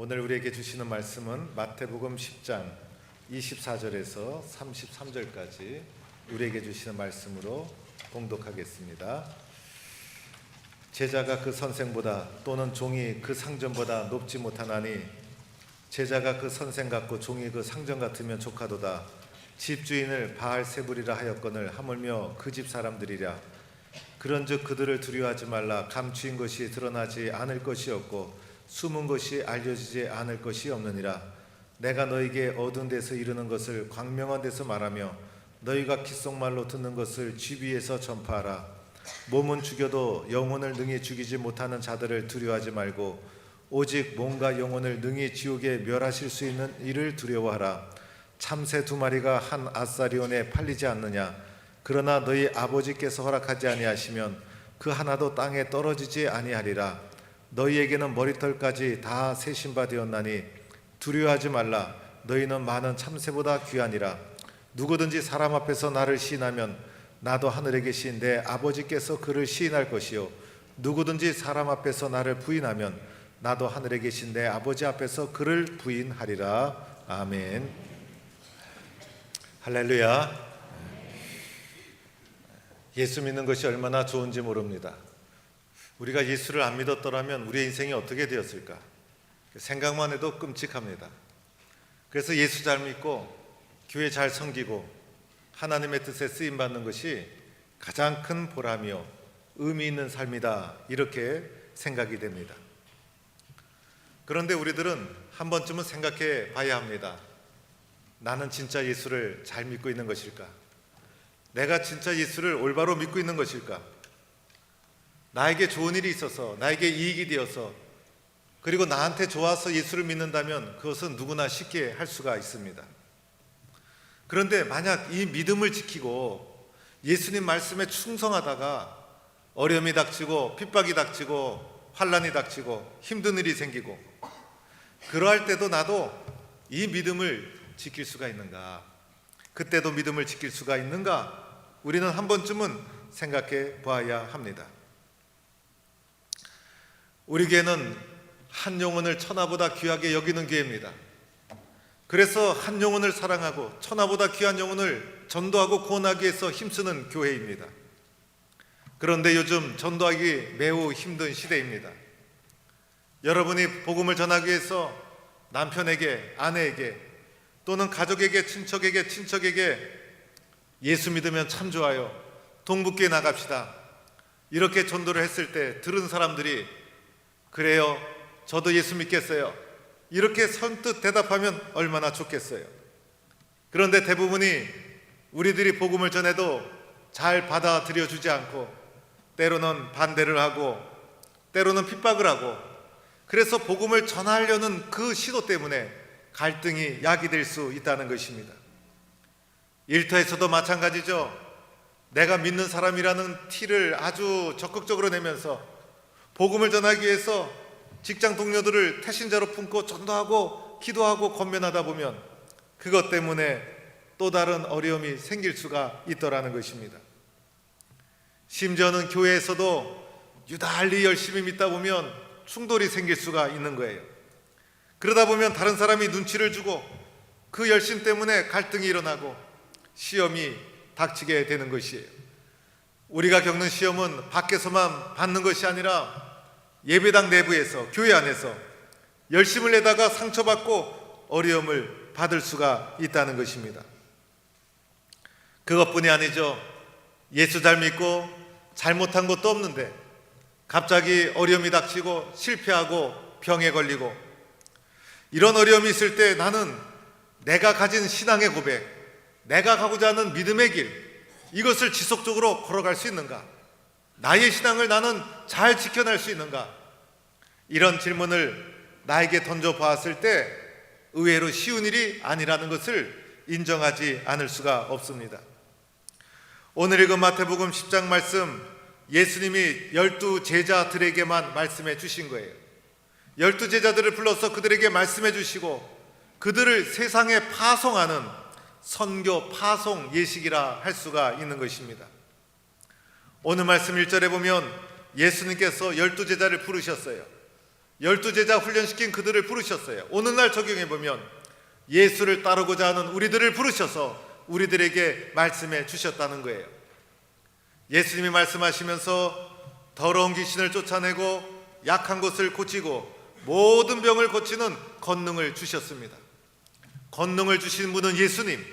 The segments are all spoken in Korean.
오늘 우리에게 주시는 말씀은 마태복음 10장 24절에서 33절까지 우리에게 주시는 말씀으로 봉독하겠습니다. 제자가 그 선생보다 또는 종이 그 상전보다 높지 못하나니 제자가 그 선생 같고 종이 그 상전 같으면 조카도다. 집주인을 바알세불이라 하였거늘 하물며 그 집 사람들이랴. 그런즉 그들을 두려워하지 말라. 감추인 것이 드러나지 않을 것이 없고 숨은 것이 알려지지 않을 것이 없느니라. 내가 너에게 어두운 데서 이르는 것을 광명한 데서 말하며 너희가 귓속말로 듣는 것을 집 위에서 전파하라. 몸은 죽여도 영혼을 능히 죽이지 못하는 자들을 두려워하지 말고 오직 몸과 영혼을 능히 지옥에 멸하실 수 있는 이를 두려워하라. 참새 2마리가 한 아사리온에 팔리지 않느냐. 그러나 너희 아버지께서 허락하지 아니하시면 그 하나도 땅에 떨어지지 아니하리라. 너희에게는 머리털까지 다 세신 바 되었나니 두려워하지 말라. 너희는 많은 참새보다 귀하니라. 누구든지 사람 앞에서 나를 시인하면 나도 하늘에 계신 내 아버지께서 그를 시인할 것이요 누구든지 사람 앞에서 나를 부인하면 나도 하늘에 계신 내 아버지 앞에서 그를 부인하리라. 아멘. 할렐루야. 예수 믿는 것이 얼마나 좋은지 모릅니다. 우리가 예수를 안 믿었더라면 우리의 인생이 어떻게 되었을까? 생각만 해도 끔찍합니다. 그래서 예수 잘 믿고 교회 잘 섬기고 하나님의 뜻에 쓰임받는 것이 가장 큰 보람이요 의미 있는 삶이다, 이렇게 생각이 됩니다. 그런데 우리들은 한 번쯤은 생각해 봐야 합니다. 나는 진짜 예수를 잘 믿고 있는 것일까? 내가 진짜 예수를 올바로 믿고 있는 것일까? 나에게 좋은 일이 있어서, 나에게 이익이 되어서, 그리고 나한테 좋아서 예수를 믿는다면 그것은 누구나 쉽게 할 수가 있습니다. 그런데 만약 이 믿음을 지키고 예수님 말씀에 충성하다가 어려움이 닥치고 핍박이 닥치고 환난이 닥치고 힘든 일이 생기고 그러할 때도 나도 이 믿음을 지킬 수가 있는가? 그때도 믿음을 지킬 수가 있는가? 우리는 한 번쯤은 생각해 봐야 합니다. 우리 교회는 한 영혼을 천하보다 귀하게 여기는 교회입니다. 그래서 한 영혼을 사랑하고 천하보다 귀한 영혼을 전도하고 구원하기 위해서 힘쓰는 교회입니다. 그런데 요즘 전도하기 매우 힘든 시대입니다. 여러분이 복음을 전하기 위해서 남편에게, 아내에게 또는 가족에게, 친척에게 예수 믿으면 참 좋아요, 동북교회 나갑시다, 이렇게 전도를 했을 때 들은 사람들이 그래요, 저도 예수 믿겠어요, 이렇게 선뜻 대답하면 얼마나 좋겠어요. 그런데 대부분이 우리들이 복음을 전해도 잘 받아들여 주지 않고 때로는 반대를 하고 때로는 핍박을 하고, 그래서 복음을 전하려는 그 시도 때문에 갈등이 야기될 수 있다는 것입니다. 일터에서도 마찬가지죠. 내가 믿는 사람이라는 티를 아주 적극적으로 내면서 복음을 전하기 위해서 직장 동료들을 태신자로 품고 전도하고 기도하고 권면하다 보면 그것 때문에 또 다른 어려움이 생길 수가 있더라는 것입니다. 심지어는 교회에서도 유달리 열심히 믿다 보면 충돌이 생길 수가 있는 거예요. 그러다 보면 다른 사람이 눈치를 주고 그 열심 때문에 갈등이 일어나고 시험이 닥치게 되는 것이에요. 우리가 겪는 시험은 밖에서만 받는 것이 아니라 예배당 내부에서, 교회 안에서 열심을 내다가 상처받고 어려움을 받을 수가 있다는 것입니다. 그것뿐이 아니죠. 예수 잘 믿고 잘못한 것도 없는데 갑자기 어려움이 닥치고 실패하고 병에 걸리고, 이런 어려움이 있을 때 나는 내가 가진 신앙의 고백, 내가 가고자 하는 믿음의 길, 이것을 지속적으로 걸어갈 수 있는가? 나의 신앙을 나는 잘 지켜낼 수 있는가? 이런 질문을 나에게 던져보았을 때 의외로 쉬운 일이 아니라는 것을 인정하지 않을 수가 없습니다. 오늘 읽은 마태복음 10장 말씀, 예수님이 12 제자들에게만 말씀해 주신 거예요. 12 제자들을 불러서 그들에게 말씀해 주시고 그들을 세상에 파송하는 선교 파송 예식이라 할 수가 있는 것입니다. 오늘 말씀 1절에 보면 예수님께서 12 제자를 부르셨어요. 12제자 훈련시킨 그들을 부르셨어요. 오늘날 적용해 보면 예수를 따르고자 하는 우리들을 부르셔서 우리들에게 말씀해 주셨다는 거예요. 예수님이 말씀하시면서 더러운 귀신을 쫓아내고 약한 것을 고치고 모든 병을 고치는 권능을 주셨습니다. 권능을 주신 분은 예수님.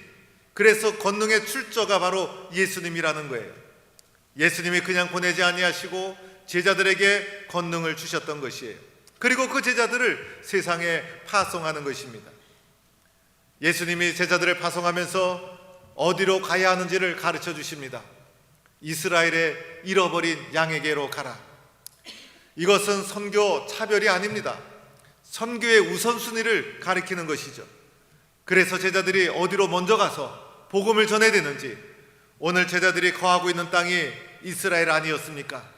그래서 권능의 출처가 바로 예수님이라는 거예요. 예수님이 그냥 보내지 아니하시고 제자들에게 권능을 주셨던 것이에요. 그리고 그 제자들을 세상에 파송하는 것입니다. 예수님이 제자들을 파송하면서 어디로 가야 하는지를 가르쳐 주십니다. 이스라엘의 잃어버린 양에게로 가라. 이것은 선교 차별이 아닙니다. 선교의 우선순위를 가리키는 것이죠. 그래서 제자들이 어디로 먼저 가서 복음을 전해야 되는지, 오늘 제자들이 거하고 있는 땅이 이스라엘 아니었습니까?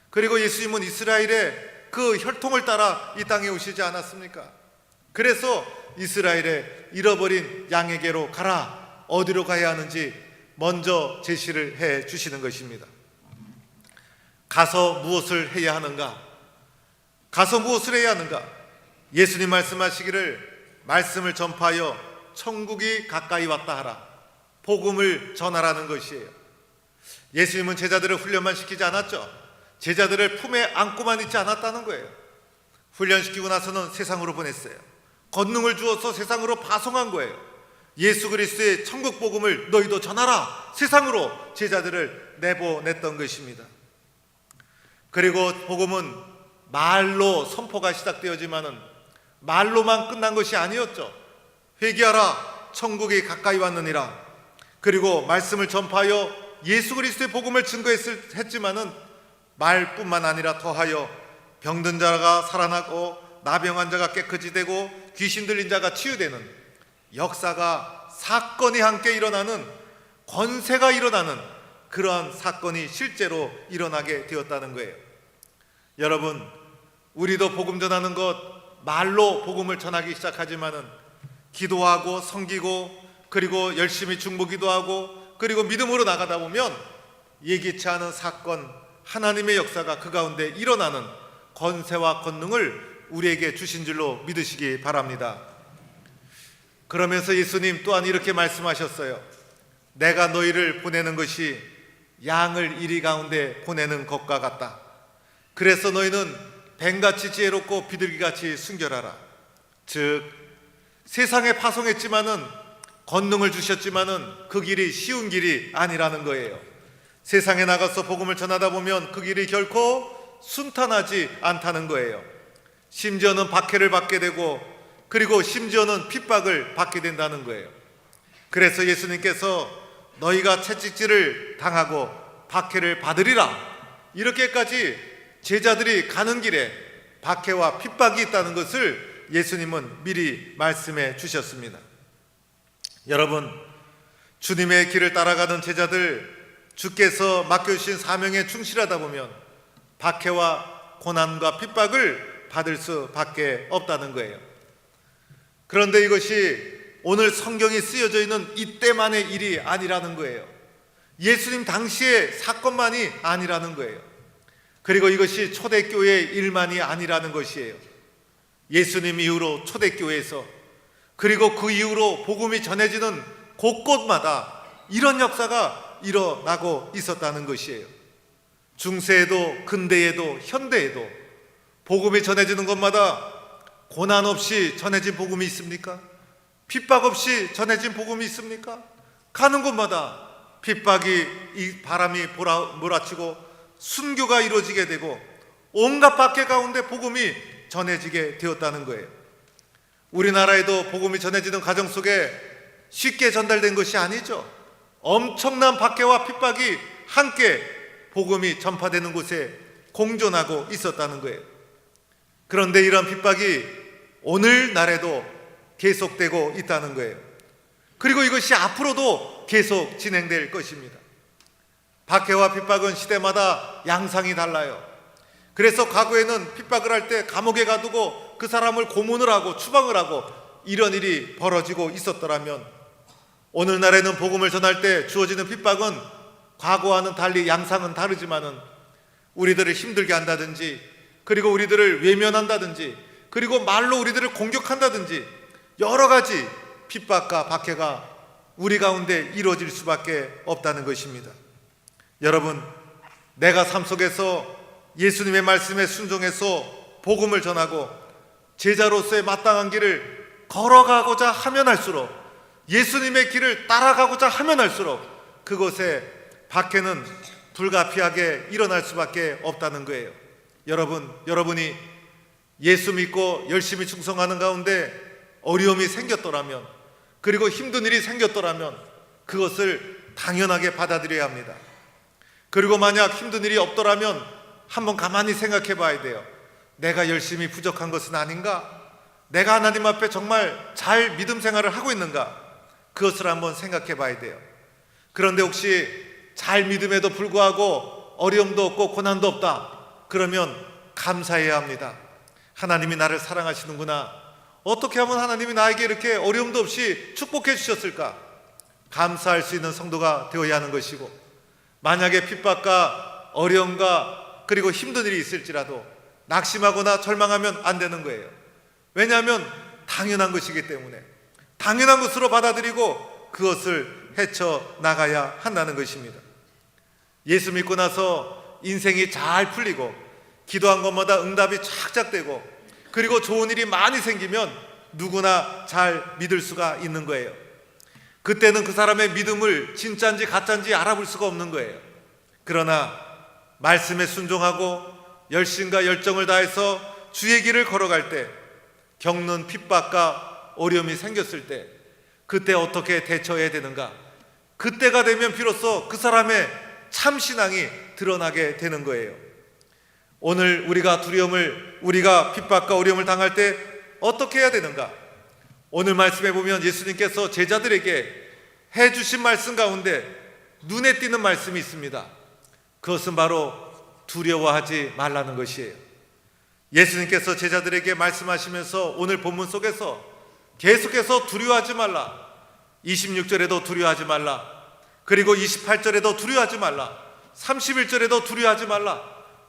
그리고 예수님은 이스라엘의 그 혈통을 따라 이 땅에 오시지 않았습니까? 그래서 이스라엘의 잃어버린 양에게로 가라. 어디로 가야 하는지 먼저 제시를 해 주시는 것입니다. 가서 무엇을 해야 하는가? 가서 무엇을 해야 하는가? 예수님 말씀하시기를 말씀을 전파하여 천국이 가까이 왔다 하라. 복음을 전하라는 것이에요. 예수님은 제자들을 훈련만 시키지 않았죠. 제자들을 품에 안고만 있지 않았다는 거예요. 훈련시키고 나서는 세상으로 보냈어요. 권능을 주어서 세상으로 파송한 거예요. 예수 그리스도의 천국 복음을 너희도 전하라. 세상으로 제자들을 내보냈던 것입니다. 그리고 복음은 말로 선포가 시작되었지만은 말로만 끝난 것이 아니었죠. 회개하라. 천국이 가까이 왔느니라. 그리고 말씀을 전파하여 예수 그리스도의 복음을 증거했지만은 말뿐만 아니라 더하여 병든 자가 살아나고 나병한 자가 깨끗이 되고 귀신 들린 자가 치유되는 역사가, 사건이 함께 일어나는, 권세가 일어나는 그러한 사건이 실제로 일어나게 되었다는 거예요. 여러분, 우리도 복음 전하는 것, 말로 복음을 전하기 시작하지만은 기도하고 섬기고 그리고 열심히 중보기도하고 그리고 믿음으로 나가다 보면 예기치 않은 사건, 하나님의 역사가 그 가운데 일어나는 권세와 권능을 우리에게 주신 줄로 믿으시기 바랍니다. 그러면서 예수님 또한 이렇게 말씀하셨어요. 내가 너희를 보내는 것이 양을 이리 가운데 보내는 것과 같다. 그래서 너희는 뱀같이 지혜롭고 비둘기같이 순결하라. 즉 세상에 파송했지만은 권능을 주셨지만은 그 길이 쉬운 길이 아니라는 거예요. 세상에 나가서 복음을 전하다 보면 그 길이 결코 순탄하지 않다는 거예요. 심지어는 박해를 받게 되고 그리고 심지어는 핍박을 받게 된다는 거예요. 그래서 예수님께서 너희가 채찍질을 당하고 박해를 받으리라, 이렇게까지 제자들이 가는 길에 박해와 핍박이 있다는 것을 예수님은 미리 말씀해 주셨습니다. 여러분, 주님의 길을 따라가는 제자들, 주께서 맡겨주신 사명에 충실하다 보면 박해와 고난과 핍박을 받을 수밖에 없다는 거예요. 그런데 이것이 오늘 성경이 쓰여져 있는 이때만의 일이 아니라는 거예요. 예수님 당시의 사건만이 아니라는 거예요. 그리고 이것이 초대교회의 일만이 아니라는 것이에요. 예수님 이후로 초대교회에서 그리고 그 이후로 복음이 전해지는 곳곳마다 이런 역사가 일어나고 있었다는 것이에요. 중세에도 근대에도 현대에도 복음이 전해지는 곳마다 고난 없이 전해진 복음이 있습니까? 핍박 없이 전해진 복음이 있습니까? 가는 곳마다 핍박이, 이 바람이 몰아치고 순교가 이루어지게 되고 온갖 박해 가운데 복음이 전해지게 되었다는 거예요. 우리나라에도 복음이 전해지는 과정 속에 쉽게 전달된 것이 아니죠. 엄청난 박해와 핍박이 함께 복음이 전파되는 곳에 공존하고 있었다는 거예요. 그런데 이런 핍박이 오늘날에도 계속되고 있다는 거예요. 그리고 이것이 앞으로도 계속 진행될 것입니다. 박해와 핍박은 시대마다 양상이 달라요. 그래서 과거에는 핍박을 할 때 감옥에 가두고 그 사람을 고문을 하고 추방을 하고 이런 일이 벌어지고 있었더라면, 오늘날에는 복음을 전할 때 주어지는 핍박은 과거와는 달리 양상은 다르지만은 우리들을 힘들게 한다든지 그리고 우리들을 외면한다든지, 그리고 말로 우리들을 공격한다든지, 여러 가지 핍박과 박해가 우리 가운데 이루어질 수밖에 없다는 것입니다. 여러분, 내가 삶 속에서 예수님의 말씀에 순종해서 복음을 전하고 제자로서의 마땅한 길을 걸어가고자 하면 할수록, 예수님의 길을 따라가고자 하면 할수록 그곳에 박해는 불가피하게 일어날 수밖에 없다는 거예요. 여러분이 예수 믿고 열심히 충성하는 가운데 어려움이 생겼더라면, 그리고 힘든 일이 생겼더라면 그것을 당연하게 받아들여야 합니다. 그리고 만약 힘든 일이 없더라면 한번 가만히 생각해 봐야 돼요. 내가 열심히 부족한 것은 아닌가? 내가 하나님 앞에 정말 잘 믿음 생활을 하고 있는가? 그것을 한번 생각해 봐야 돼요. 그런데 혹시 잘 믿음에도 불구하고 어려움도 없고 고난도 없다, 그러면 감사해야 합니다. 하나님이 나를 사랑하시는구나. 어떻게 하면 하나님이 나에게 이렇게 어려움도 없이 축복해 주셨을까? 감사할 수 있는 성도가 되어야 하는 것이고, 만약에 핍박과 어려움과 그리고 힘든 일이 있을지라도 낙심하거나 절망하면 안 되는 거예요. 왜냐하면 당연한 것이기 때문에 당연한 것으로 받아들이고 그것을 헤쳐나가야 한다는 것입니다. 예수 믿고 나서 인생이 잘 풀리고 기도한 것마다 응답이 착착 되고 그리고 좋은 일이 많이 생기면 누구나 잘 믿을 수가 있는 거예요. 그때는 그 사람의 믿음을 진짜인지 가짜인지 알아볼 수가 없는 거예요. 그러나 말씀에 순종하고 열심과 열정을 다해서 주의 길을 걸어갈 때, 겪는 핍박과 어려움이 생겼을 때 그때 어떻게 대처해야 되는가? 그때가 되면 비로소 그 사람의 참신앙이 드러나게 되는 거예요. 오늘 우리가 핍박과 어려움을 당할 때 어떻게 해야 되는가? 오늘 말씀에 보면 예수님께서 제자들에게 해주신 말씀 가운데 눈에 띄는 말씀이 있습니다. 그것은 바로 두려워하지 말라는 것이에요. 예수님께서 제자들에게 말씀하시면서 오늘 본문 속에서 계속해서 두려워하지 말라, 26절에도 두려워하지 말라, 그리고 28절에도 두려워하지 말라, 31절에도 두려워하지 말라,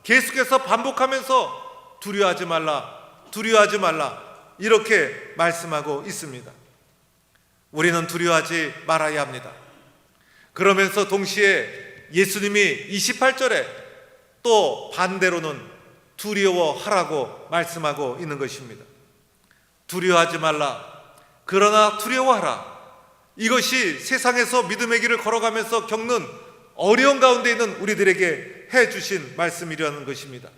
계속해서 반복하면서 두려워하지 말라, 두려워하지 말라, 이렇게 말씀하고 있습니다. 우리는 두려워하지 말아야 합니다. 그러면서 동시에 예수님이 28절에 또 반대로는 두려워하라고 말씀하고 있는 것입니다. 두려워하지 말라, 그러나 두려워하라. 이것이 세상에서 믿음의 길을 걸어가면서 겪는 어려운 가운데 있는 우리들에게 해주신 말씀이라는 것입니다.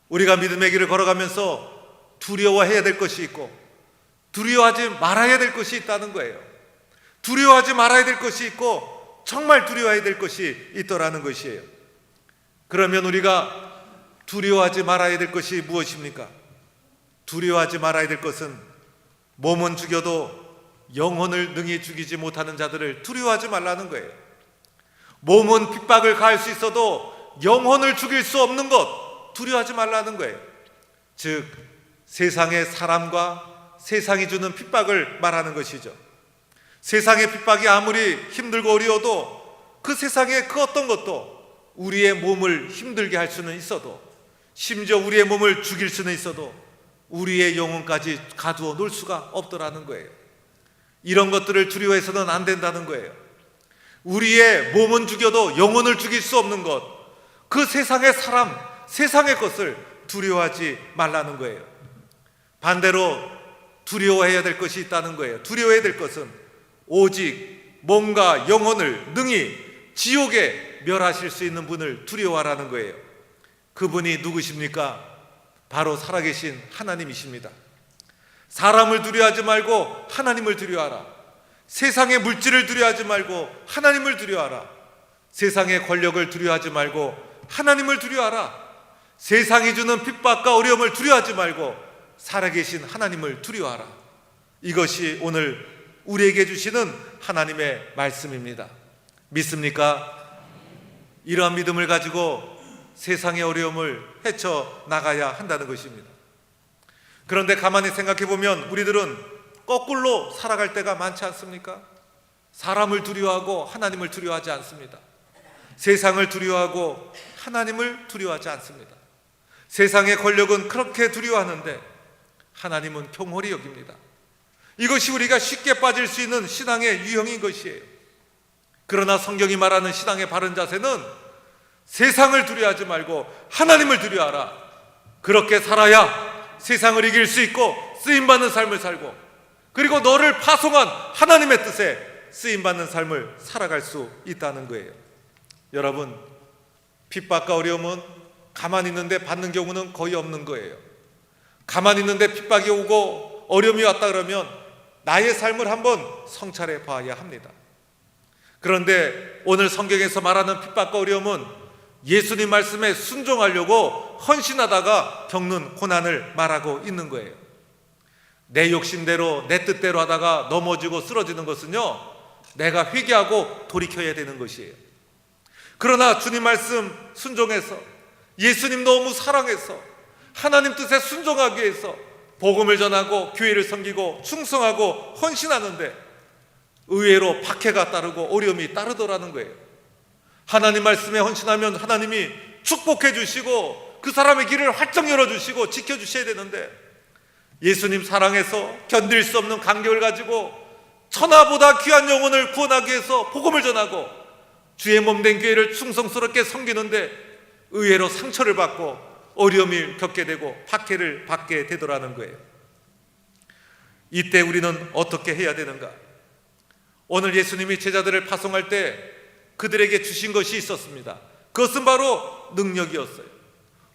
우리가 믿음의 길을 걸어가면서 두려워해야 될 것이 있고 두려워하지 말아야 될 것이 있다는 거예요. 두려워하지 말아야 될 것이 있고 정말 두려워해야 될 것이 있더라는 것이에요. 그러면 우리가 두려워하지 말아야 될 것이 무엇입니까? 두려워하지 말아야 될 것은 몸은 죽여도 영혼을 능히 죽이지 못하는 자들을 두려워하지 말라는 거예요. 몸은 핍박을 가할 수 있어도 영혼을 죽일 수 없는 것 두려워하지 말라는 거예요. 즉 세상의 사람과 세상이 주는 핍박을 말하는 것이죠. 세상의 핍박이 아무리 힘들고 어려워도 그 세상의 그 어떤 것도 우리의 몸을 힘들게 할 수는 있어도, 심지어 우리의 몸을 죽일 수는 있어도 우리의 영혼까지 가두어 놓을 수가 없더라는 거예요. 이런 것들을 두려워해서는 안 된다는 거예요. 우리의 몸은 죽여도 영혼을 죽일 수 없는 것, 그 세상의 사람, 세상의 것을 두려워하지 말라는 거예요. 반대로 두려워해야 될 것이 있다는 거예요. 두려워해야 될 것은 오직 몸과 영혼을 능히 지옥에 멸하실 수 있는 분을 두려워하라는 거예요. 그분이 누구십니까? 바로 살아계신 하나님이십니다. 사람을 두려워하지 말고 하나님을 두려워하라. 세상의 물질을 두려워하지 말고 하나님을 두려워하라. 세상의 권력을 두려워하지 말고 하나님을 두려워하라. 세상이 주는 핍박과 어려움을 두려워하지 말고 살아계신 하나님을 두려워하라. 이것이 오늘 우리에게 주시는 하나님의 말씀입니다. 믿습니까? 이러한 믿음을 가지고 세상의 어려움을 헤쳐나가야 한다는 것입니다. 그런데 가만히 생각해 보면 우리들은 거꾸로 살아갈 때가 많지 않습니까? 사람을 두려워하고 하나님을 두려워하지 않습니다. 세상을 두려워하고 하나님을 두려워하지 않습니다. 세상의 권력은 그렇게 두려워하는데 하나님은 경홀히 여깁니다. 이것이 우리가 쉽게 빠질 수 있는 신앙의 유형인 것이에요. 그러나 성경이 말하는 신앙의 바른 자세는 세상을 두려워하지 말고 하나님을 두려워하라. 그렇게 살아야 세상을 이길 수 있고 쓰임받는 삶을 살고, 그리고 너를 파송한 하나님의 뜻에 쓰임받는 삶을 살아갈 수 있다는 거예요. 여러분, 핍박과 어려움은 가만히 있는데 받는 경우는 거의 없는 거예요. 가만히 있는데 핍박이 오고 어려움이 왔다 그러면 나의 삶을 한번 성찰해 봐야 합니다. 그런데 오늘 성경에서 말하는 핍박과 어려움은 예수님 말씀에 순종하려고 헌신하다가 겪는 고난을 말하고 있는 거예요. 내 욕심대로 내 뜻대로 하다가 넘어지고 쓰러지는 것은요, 내가 회개하고 돌이켜야 되는 것이에요. 그러나 주님 말씀 순종해서, 예수님 너무 사랑해서 하나님 뜻에 순종하기 위해서 복음을 전하고 교회를 섬기고 충성하고 헌신하는데 의외로 박해가 따르고 어려움이 따르더라는 거예요. 하나님 말씀에 헌신하면 하나님이 축복해 주시고 그 사람의 길을 활짝 열어주시고 지켜주셔야 되는데, 예수님 사랑해서 견딜 수 없는 간격을 가지고 천하보다 귀한 영혼을 구원하기 위해서 복음을 전하고 주의 몸된 교회를 충성스럽게 섬기는데 의외로 상처를 받고 어려움을 겪게 되고 박해를 받게 되더라는 거예요. 이때 우리는 어떻게 해야 되는가? 오늘 예수님이 제자들을 파송할 때 그들에게 주신 것이 있었습니다. 그것은 바로 능력이었어요.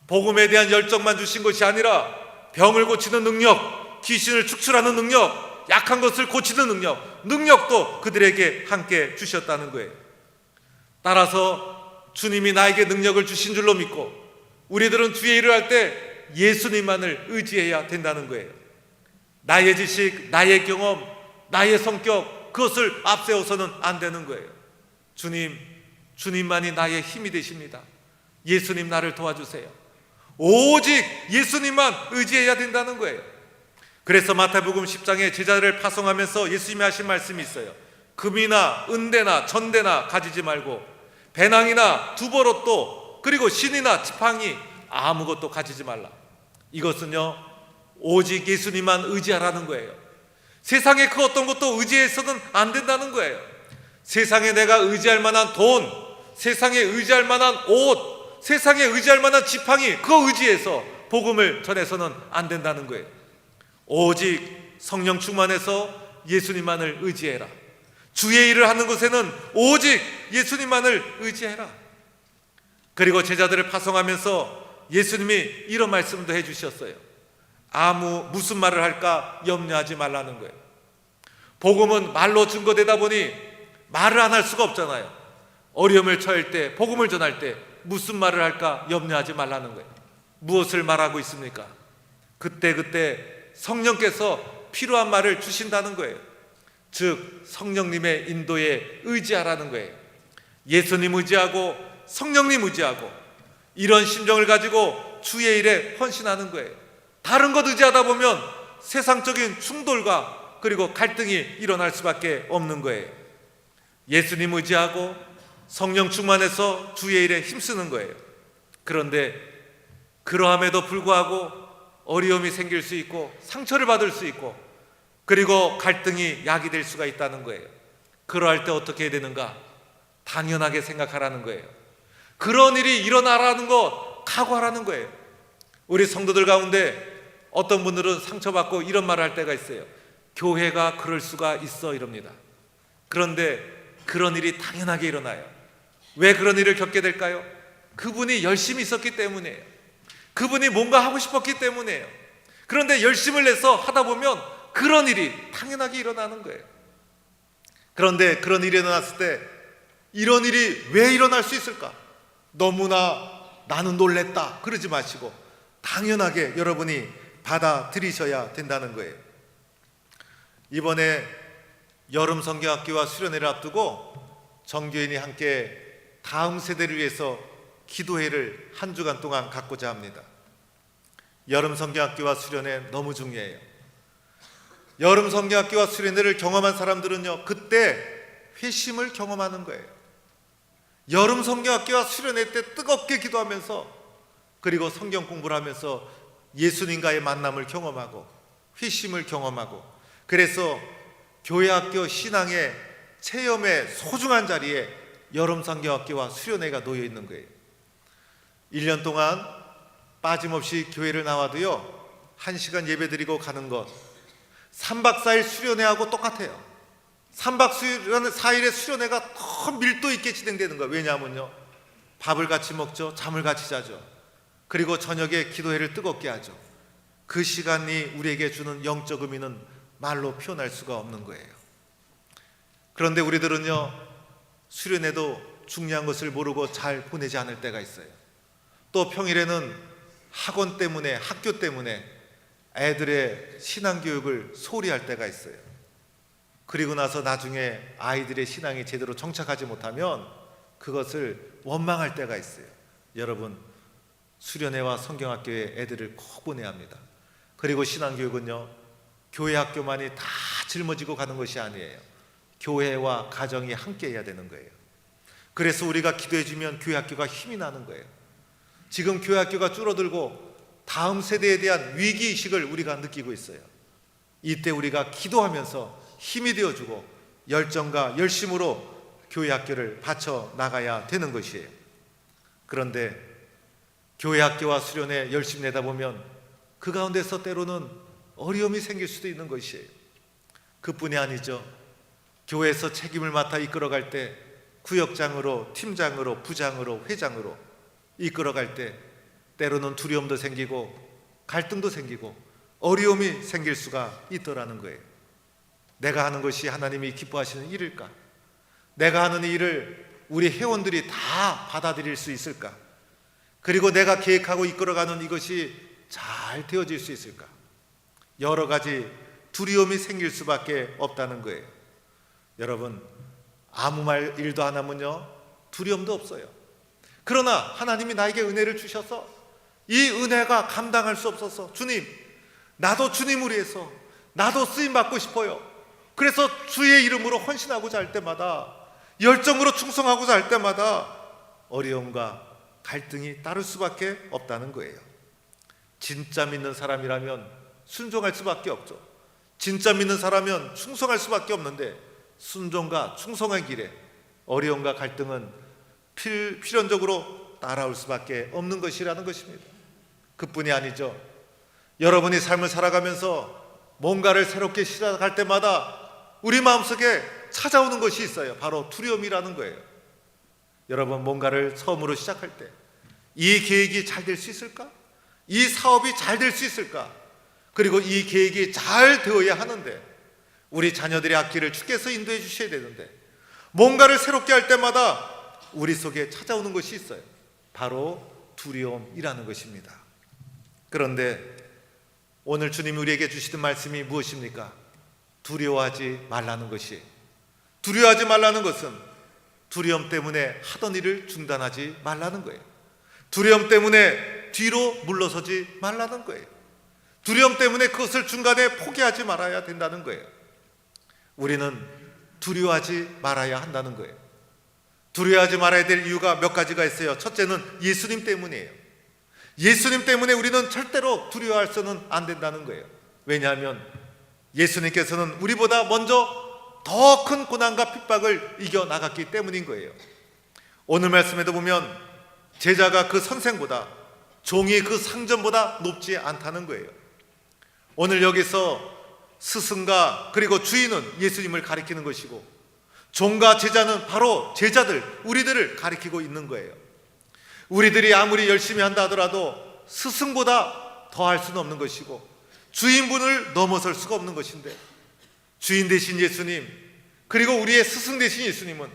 복음에 대한 열정만 주신 것이 아니라 병을 고치는 능력, 귀신을 축출하는 능력, 약한 것을 고치는 능력도 그들에게 함께 주셨다는 거예요. 따라서 주님이 나에게 능력을 주신 줄로 믿고 우리들은 주의 일을 할 때 예수님만을 의지해야 된다는 거예요. 나의 지식, 나의 경험, 나의 성격, 그것을 앞세워서는 안 되는 거예요. 주님만이 나의 힘이 되십니다. 예수님 나를 도와주세요. 오직 예수님만 의지해야 된다는 거예요. 그래서 마태복음 10장에 제자들을 파송하면서 예수님이 하신 말씀이 있어요. 금이나 은대나 전대나 가지지 말고 배낭이나 두버릇도, 그리고 신이나 지팡이 아무것도 가지지 말라. 이것은요, 오직 예수님만 의지하라는 거예요. 세상에 그 어떤 것도 의지해서는 안 된다는 거예요. 세상에 내가 의지할 만한 돈, 세상에 의지할 만한 옷, 세상에 의지할 만한 지팡이, 그거 의지해서 복음을 전해서는 안 된다는 거예요. 오직 성령 충만해서 예수님만을 의지해라. 주의 일을 하는 곳에는 오직 예수님만을 의지해라. 그리고 제자들을 파송하면서 예수님이 이런 말씀도 해주셨어요. 무슨 말을 할까 염려하지 말라는 거예요. 복음은 말로 증거되다 보니 말을 안 할 수가 없잖아요. 어려움을 처할 때, 복음을 전할 때 무슨 말을 할까 염려하지 말라는 거예요. 무엇을 말하고 있습니까? 그때 성령께서 필요한 말을 주신다는 거예요. 즉 성령님의 인도에 의지하라는 거예요. 예수님 의지하고 성령님 의지하고 이런 심정을 가지고 주의 일에 헌신하는 거예요. 다른 것 의지하다 보면 세상적인 충돌과 그리고 갈등이 일어날 수밖에 없는 거예요. 예수님 의지하고 성령 충만해서 주의 일에 힘쓰는 거예요. 그런데 그러함에도 불구하고 어려움이 생길 수 있고 상처를 받을 수 있고 그리고 갈등이 야기될 수가 있다는 거예요. 그러할 때 어떻게 해야 되는가? 당연하게 생각하라는 거예요. 그런 일이 일어나라는 것 각오하라는 거예요. 우리 성도들 가운데 어떤 분들은 상처받고 이런 말을 할 때가 있어요. 교회가 그럴 수가 있어 이럽니다. 그런데 그런 일이 당연하게 일어나요. 왜 그런 일을 겪게 될까요? 그분이 열심히 있었기 때문이에요. 그분이 뭔가 하고 싶었기 때문이에요. 그런데 열심을 내서 하다 보면 그런 일이 당연하게 일어나는 거예요. 그런데 그런 일이 일어났을 때 이런 일이 왜 일어날 수 있을까? 너무나 나는 놀랬다 그러지 마시고 당연하게 여러분이 받아들이셔야 된다는 거예요. 이번에 여름 성경학기와 수련회를 앞두고 정교인이 함께 다음 세대를 위해서 기도회를 한 주간 동안 갖고자 합니다. 여름 성경학기와 수련회 너무 중요해요. 여름 성경학기와 수련회를 경험한 사람들은요, 그때 회심을 경험하는 거예요. 여름 성경학기와 수련회 때 뜨겁게 기도하면서 그리고 성경 공부를 하면서 예수님과의 만남을 경험하고 회심을 경험하고, 그래서 교회학교 신앙의 체험의 소중한 자리에 여름성경학교와 수련회가 놓여 있는 거예요. 1년 동안 빠짐없이 교회를 나와도요, 1시간 예배드리고 가는 것, 3박 4일 수련회하고 똑같아요. 3박 4일의 수련회가 더 밀도 있게 진행되는 거예요. 왜냐하면요, 밥을 같이 먹죠, 잠을 같이 자죠, 그리고 저녁에 기도회를 뜨겁게 하죠. 그 시간이 우리에게 주는 영적 의미는 말로 표현할 수가 없는 거예요. 그런데 우리들은요, 수련회도 중요한 것을 모르고 잘 보내지 않을 때가 있어요. 또 평일에는 학원 때문에, 학교 때문에 애들의 신앙교육을 소홀히 할 때가 있어요. 그리고 나서 나중에 아이들의 신앙이 제대로 정착하지 못하면 그것을 원망할 때가 있어요. 여러분, 수련회와 성경학교에 애들을 꼭 보내야 합니다. 그리고 신앙교육은요, 교회 학교만이 다 짊어지고 가는 것이 아니에요. 교회와 가정이 함께 해야 되는 거예요. 그래서 우리가 기도해주면 교회 학교가 힘이 나는 거예요. 지금 교회 학교가 줄어들고 다음 세대에 대한 위기의식을 우리가 느끼고 있어요. 이때 우리가 기도하면서 힘이 되어주고 열정과 열심으로 교회 학교를 바쳐 나가야 되는 것이에요. 그런데 교회 학교와 수련회 열심히 내다 보면 그 가운데서 때로는 어려움이 생길 수도 있는 것이에요. 그뿐이 아니죠. 교회에서 책임을 맡아 이끌어갈 때 구역장으로, 팀장으로, 부장으로, 회장으로 이끌어갈 때 때로는 두려움도 생기고 갈등도 생기고 어려움이 생길 수가 있더라는 거예요. 내가 하는 것이 하나님이 기뻐하시는 일일까? 내가 하는 일을 우리 회원들이 다 받아들일 수 있을까? 그리고 내가 계획하고 이끌어가는 이것이 잘 되어질 수 있을까? 여러 가지 두려움이 생길 수밖에 없다는 거예요. 여러분, 아무 말 일도 안 하면요, 두려움도 없어요. 그러나 하나님이 나에게 은혜를 주셔서 이 은혜가 감당할 수 없어서, 주님, 나도 주님을 위해서 나도 쓰임 받고 싶어요. 그래서 주의 이름으로 헌신하고자 할 때마다, 열정으로 충성하고자 할 때마다 어려움과 갈등이 따를 수밖에 없다는 거예요. 진짜 믿는 사람이라면 순종할 수밖에 없죠. 진짜 믿는 사람이면 충성할 수밖에 없는데, 순종과 충성의 길에 어려움과 갈등은 필연적으로 따라올 수밖에 없는 것이라는 것입니다. 그뿐이 아니죠. 여러분이 삶을 살아가면서 뭔가를 새롭게 시작할 때마다 우리 마음속에 찾아오는 것이 있어요. 바로 두려움이라는 거예요. 여러분, 뭔가를 처음으로 시작할 때 이 계획이 잘 될 수 있을까? 이 사업이 잘 될 수 있을까? 그리고 이 계획이 잘 되어야 하는데, 우리 자녀들의 앞길을 주께서 인도해 주셔야 되는데, 뭔가를 새롭게 할 때마다 우리 속에 찾아오는 것이 있어요. 바로 두려움이라는 것입니다. 그런데 오늘 주님이 우리에게 주시는 말씀이 무엇입니까? 두려워하지 말라는 것이. 두려워하지 말라는 것은 두려움 때문에 하던 일을 중단하지 말라는 거예요. 두려움 때문에 뒤로 물러서지 말라는 거예요. 두려움 때문에 그것을 중간에 포기하지 말아야 된다는 거예요. 우리는 두려워하지 말아야 한다는 거예요. 두려워하지 말아야 될 이유가 몇 가지가 있어요. 첫째는 예수님 때문이에요. 예수님 때문에 우리는 절대로 두려워할수는 안 된다는 거예요. 왜냐하면 예수님께서는 우리보다 먼저 더 큰 고난과 핍박을 이겨나갔기 때문인 거예요. 오늘 말씀에도 보면 제자가 그 선생보다, 종이 그 상전보다 높지 않다는 거예요. 오늘 여기서 스승과 그리고 주인은 예수님을 가리키는 것이고, 종과 제자는 바로 제자들, 우리들을 가리키고 있는 거예요. 우리들이 아무리 열심히 한다 하더라도 스승보다 더할 수는 없는 것이고, 주인분을 넘어설 수가 없는 것인데, 주인 되신 예수님, 그리고 우리의 스승 되신 예수님은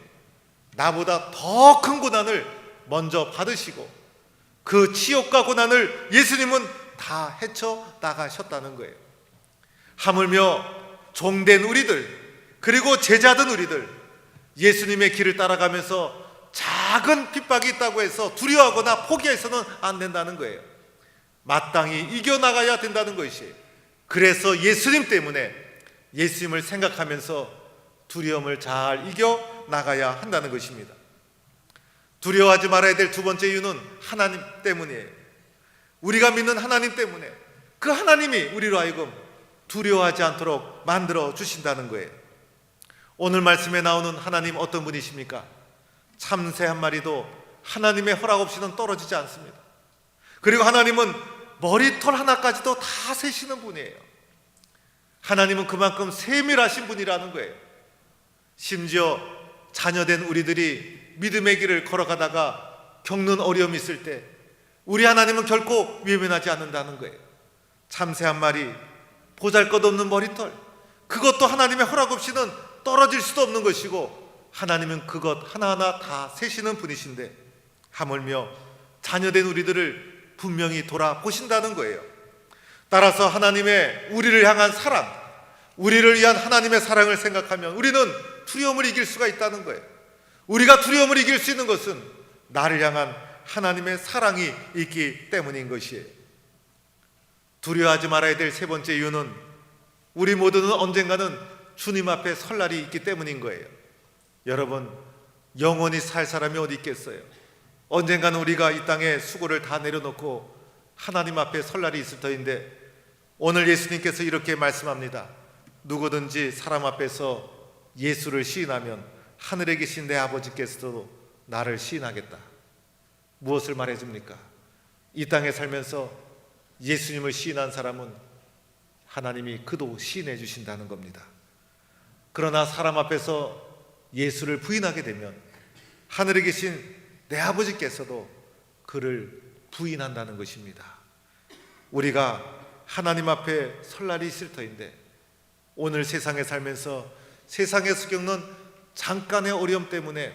나보다 더 큰 고난을 먼저 받으시고, 그 치욕과 고난을 예수님은 다 헤쳐나가셨다는 거예요. 하물며 종된 우리들, 그리고 제자된 우리들, 예수님의 길을 따라가면서 작은 핍박이 있다고 해서 두려워하거나 포기해서는 안 된다는 거예요. 마땅히 이겨나가야 된다는 것이. 그래서 예수님 때문에, 예수님을 생각하면서 두려움을 잘 이겨나가야 한다는 것입니다. 두려워하지 말아야 될 두 번째 이유는 하나님 때문이에요. 우리가 믿는 하나님 때문에 그 하나님이 우리로 하여금 두려워하지 않도록 만들어 주신다는 거예요. 오늘 말씀에 나오는 하나님 어떤 분이십니까? 참새 한 마리도 하나님의 허락 없이는 떨어지지 않습니다. 그리고 하나님은 머리털 하나까지도 다 세시는 분이에요. 하나님은 그만큼 세밀하신 분이라는 거예요. 심지어 자녀된 우리들이 믿음의 길을 걸어가다가 겪는 어려움이 있을 때 우리 하나님은 결코 외면하지 않는다는 거예요. 참새 한 마리, 보잘것없는 머리털, 그것도 하나님의 허락 없이는 떨어질 수도 없는 것이고 하나님은 그것 하나하나 다 세시는 분이신데 하물며 자녀된 우리들을 분명히 돌아보신다는 거예요. 따라서 하나님의 우리를 향한 사랑, 우리를 위한 하나님의 사랑을 생각하면 우리는 두려움을 이길 수가 있다는 거예요. 우리가 두려움을 이길 수 있는 것은 나를 향한 하나님의 사랑이 있기 때문인 것이에요. 두려워하지 말아야 될 세 번째 이유는 우리 모두는 언젠가는 주님 앞에 설 날이 있기 때문인 거예요. 여러분, 영원히 살 사람이 어디 있겠어요? 언젠가는 우리가 이 땅에 수고를 다 내려놓고 하나님 앞에 설 날이 있을 터인데 오늘 예수님께서 이렇게 말씀합니다. 누구든지 사람 앞에서 예수를 시인하면 하늘에 계신 내 아버지께서도 나를 시인하겠다. 무엇을 말해줍니까? 이 땅에 살면서 예수님을 시인한 사람은 하나님이 그도 시인해 주신다는 겁니다. 그러나 사람 앞에서 예수를 부인하게 되면 하늘에 계신 내 아버지께서도 그를 부인한다는 것입니다. 우리가 하나님 앞에 설 날이 있을 터인데 오늘 세상에 살면서 세상에서 겪는 잠깐의 어려움 때문에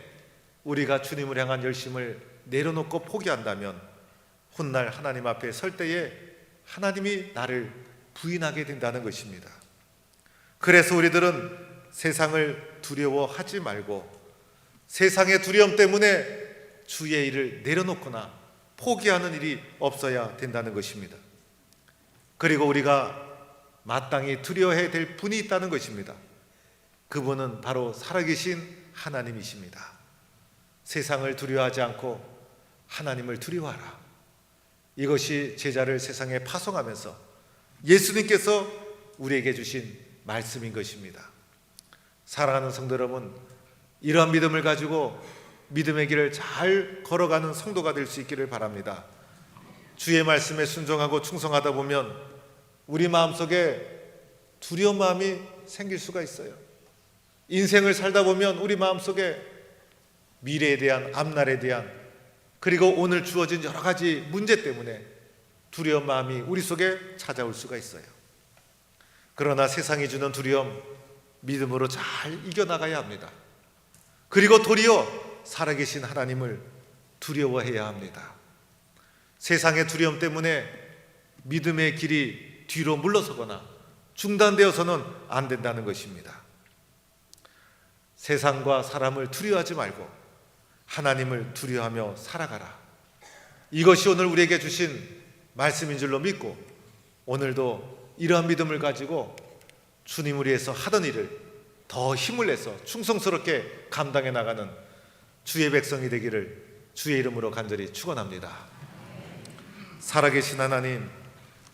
우리가 주님을 향한 열심을 내려놓고 포기한다면 훗날 하나님 앞에 설 때에 하나님이 나를 부인하게 된다는 것입니다. 그래서 우리들은 세상을 두려워하지 말고 세상의 두려움 때문에 주의 일을 내려놓거나 포기하는 일이 없어야 된다는 것입니다. 그리고 우리가 마땅히 두려워해야 될 분이 있다는 것입니다. 그분은 바로 살아계신 하나님이십니다. 세상을 두려워하지 않고 하나님을 두려워하라. 이것이 제자를 세상에 파송하면서 예수님께서 우리에게 주신 말씀인 것입니다. 사랑하는 성도 여러분, 이러한 믿음을 가지고 믿음의 길을 잘 걸어가는 성도가 될 수 있기를 바랍니다. 주의 말씀에 순종하고 충성하다 보면 우리 마음속에 두려운 마음이 생길 수가 있어요. 인생을 살다 보면 우리 마음속에 미래에 대한, 앞날에 대한, 그리고 오늘 주어진 여러 가지 문제 때문에 두려운 마음이 우리 속에 찾아올 수가 있어요. 그러나 세상이 주는 두려움, 믿음으로 잘 이겨나가야 합니다. 그리고 도리어 살아계신 하나님을 두려워해야 합니다. 세상의 두려움 때문에 믿음의 길이 뒤로 물러서거나 중단되어서는 안 된다는 것입니다. 세상과 사람을 두려워하지 말고 하나님을 두려워하며 살아가라. 이것이 오늘 우리에게 주신 말씀인 줄로 믿고 오늘도 이러한 믿음을 가지고 주님을 위해서 하던 일을 더 힘을 내서 충성스럽게 감당해 나가는 주의 백성이 되기를 주의 이름으로 간절히 축원합니다. 살아계신 하나님,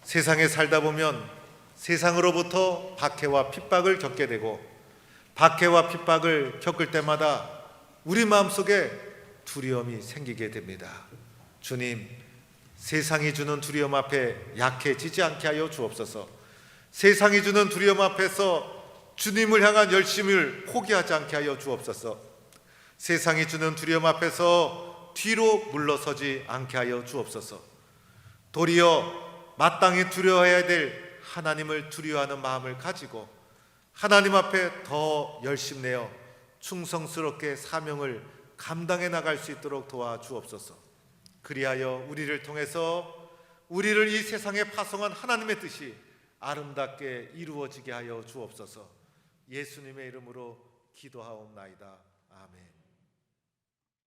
세상에 살다 보면 세상으로부터 박해와 핍박을 겪게 되고 박해와 핍박을 겪을 때마다 우리 마음속에 두려움이 생기게 됩니다. 주님, 세상이 주는 두려움 앞에 약해지지 않게 하여 주옵소서. 세상이 주는 두려움 앞에서 주님을 향한 열심을 포기하지 않게 하여 주옵소서. 세상이 주는 두려움 앞에서 뒤로 물러서지 않게 하여 주옵소서. 도리어 마땅히 두려워해야 될 하나님을 두려워하는 마음을 가지고 하나님 앞에 더 열심내어 충성스럽게 사명을 감당해 나갈 수 있도록 도와주옵소서. 그리하여 우리를 통해서 우리를 이 세상에 파송한 하나님의 뜻이 아름답게 이루어지게 하여 주옵소서. 예수님의 이름으로 기도하옵나이다. 아멘.